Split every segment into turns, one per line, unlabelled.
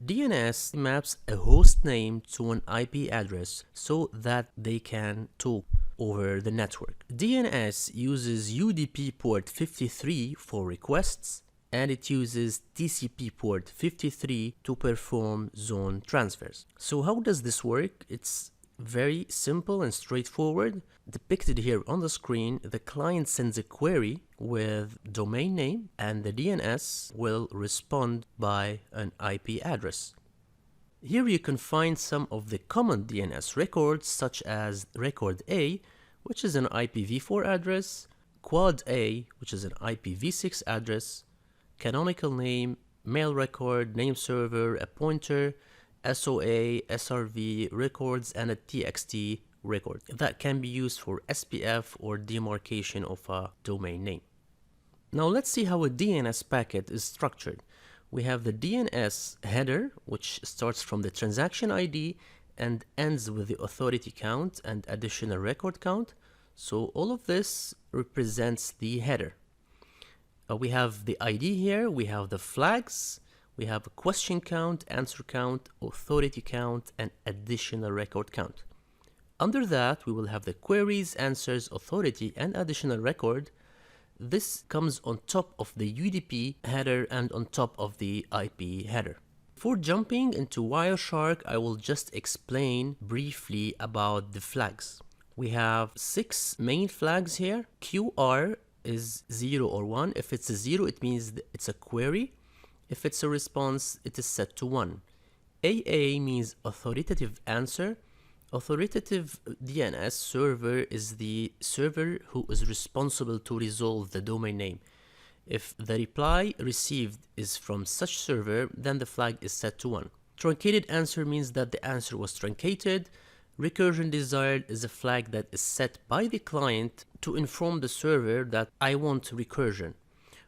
DNS maps a host name to an IP address so that they can talk over the network. DNS uses UDP port 53 for requests, and it uses TCP port 53 to perform zone transfers. So how does this work? It's very simple and straightforward. Depicted here on the screen, the client sends a query with domain name and the DNS will respond by an IP address. Here you can find some of the common DNS records, such as record A, which is an IPv4 address, quad A, which is an IPv6 address, canonical name, mail record, name server, a pointer, SOA, SRV records, and a TXT record that can be used for SPF or demarcation of a domain name. Now let's see how a DNS packet is structured. We have the DNS header, which starts from the transaction ID and ends with the authority count and additional record count. So all of this represents the header. We have the ID here, we have the flags, we have a question count, answer count, authority count, and additional record count. Under that, we will have the queries, answers, authority, and additional record. This comes on top of the UDP header and on top of the IP header. Before jumping into Wireshark, I will just explain briefly about the flags. We have 6 main flags here. QR is 0 or 1. If it's a 0, it means it's a query. If it's a response, it is set to 1. AA means authoritative answer. Authoritative DNS server is the server who is responsible to resolve the domain name. If the reply received is from such server, then the flag is set to 1. Truncated answer means that the answer was truncated. Recursion desired is a flag that is set by the client to inform the server that I want recursion.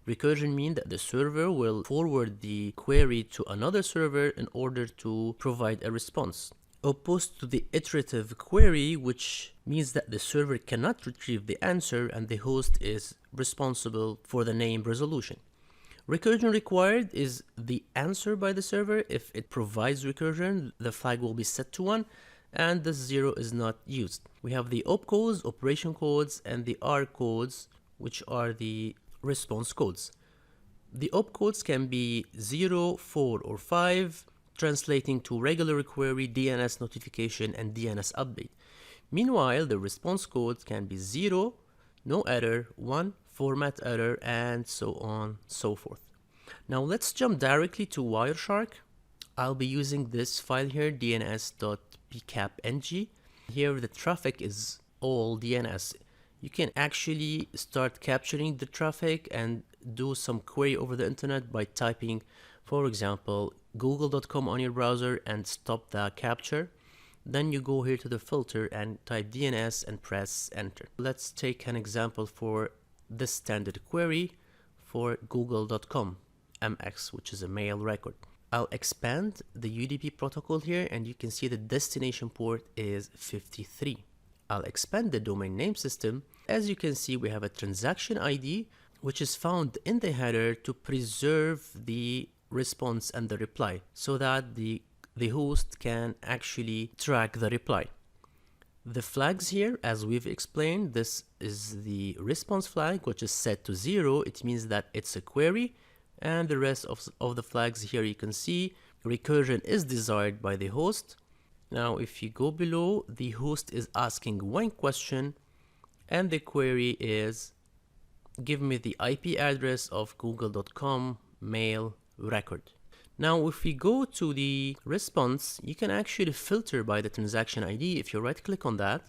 Recursion means that the server will forward the query to another server in order to provide a response, opposed to the iterative query, which means that the server cannot retrieve the answer and the host is responsible for the name resolution. Recursion required is the answer by the server. If it provides recursion, the flag will be set to 1 and the 0 is not used. We have the opcodes, operation codes, and the R codes, which are the response codes. The opcodes can be 0, 4, or 5, translating to regular query, DNS notification, and DNS update. Meanwhile, the response code can be 0, no error, 1, format error, and so on, so forth. Now let's jump directly to Wireshark. I'll be using this file here, dns.pcapng. Here the traffic is all DNS. You can actually start capturing the traffic and do some query over the internet by typing, for example, google.com on your browser and stop the capture. Then you go here to the filter and type DNS and press enter. Let's take an example for this standard query for google.com MX, which is a mail record. I'll expand the UDP protocol here and you can see the destination port is 53. I'll expand the domain name system. As you can see, we have a transaction ID, which is found in the header to preserve the response and the reply so that the host can actually track the reply. The flags here, as we've explained, this is the response flag, which is set to 0. It means that it's a query, and the rest of the flags here you can see recursion is desired by the host. Now if you go below, the host is asking one question and the query is give me the IP address of google.com mail record. Now if we go to the response, you can actually filter by the transaction ID. If you right click on that,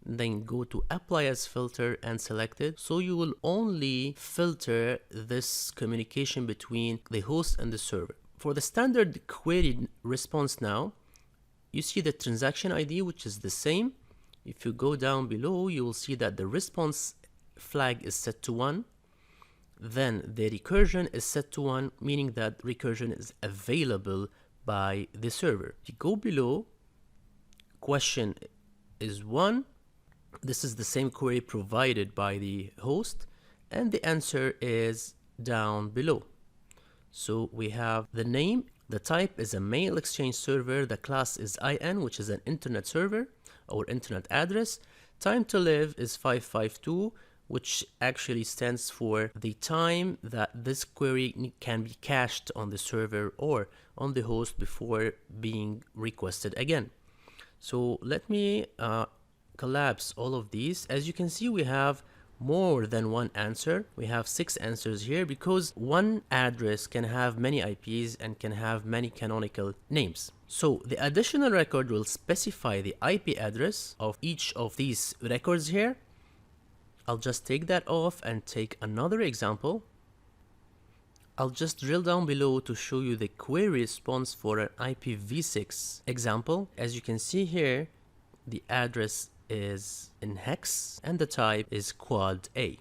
then go to apply as filter and select it. So you will only filter this communication between the host and the server. For the standard query response now, you see the transaction ID, which is the same. If you go down below, you will see that the response flag is set to 1. Then the recursion is set to 1, meaning that recursion is available by the server. If you go below, question is 1. This is the same query provided by the host, and the answer is down below. So we have the name The type is a mail exchange server. The class is IN, which is an internet server or internet address. Time to live is 552, which actually stands for the time that this query can be cached on the server or on the host before being requested again. So let me collapse all of these. As you can see, we have more than one answer. We have 6 answers here because one address can have many IPs and can have many canonical names. So the additional record will specify the IP address of each of these records here. I'll just take that off and take another example. I'll just drill down below to show you the query response for an IPv6 example. As you can see here, the address is in hex and the type is quad A.